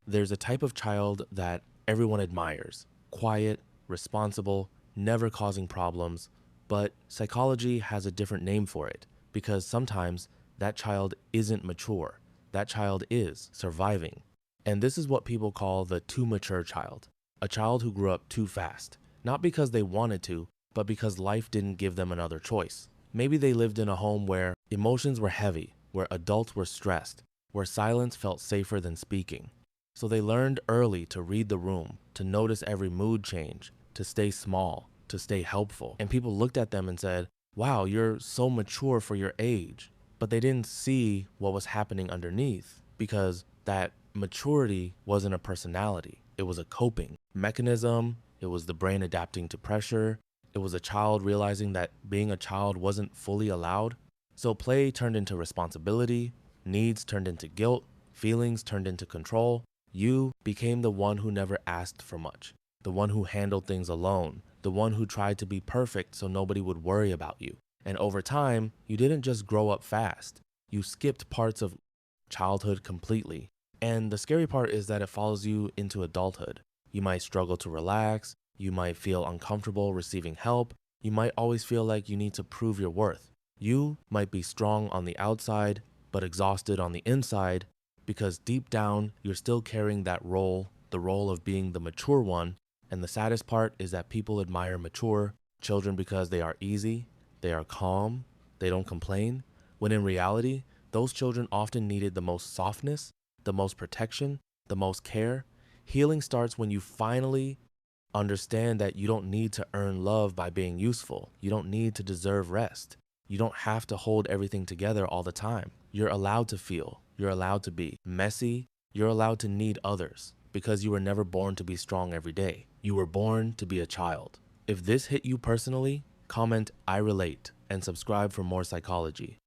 There's a type of child that everyone admires: quiet, responsible, never causing problems. But psychology has a different name for it because sometimes that child isn't mature. That child is surviving. And this is what people call the too mature child, a child who grew up too fast, not because they wanted to, but because life didn't give them another choice. Maybe they lived in a home where emotions were heavy, where adults were stressed, where silence felt safer than speaking. So they learned early to read the room, to notice every mood change, to stay small, to stay helpful. And people looked at them and said, wow, you're so mature for your age. But they didn't see what was happening underneath because that maturity wasn't a personality. It was a coping mechanism. It was the brain adapting to pressure. It was a child realizing that being a child wasn't fully allowed. So play turned into responsibility, needs turned into guilt, feelings turned into control. You became the one who never asked for much, the one who handled things alone, the one who tried to be perfect so nobody would worry about you. And over time, you didn't just grow up fast. You skipped parts of childhood completely. And the scary part is that it follows you into adulthood. You might struggle to relax. You might feel uncomfortable receiving help. You might always feel like you need to prove your worth. You might be strong on the outside, but exhausted on the inside because deep down, you're still carrying that role, the role of being the mature one. And the saddest part is that people admire mature children because they are easy, they are calm, they don't complain, when in reality, those children often needed the most softness, the most protection, the most care. Healing starts when you finally understand that you don't need to earn love by being useful. You don't need to deserve rest. You don't have to hold everything together all the time. You're allowed to feel. You're allowed to be messy. You're allowed to need others because you were never born to be strong every day. You were born to be a child. If this hit you personally, comment "I relate" and subscribe for more psychology.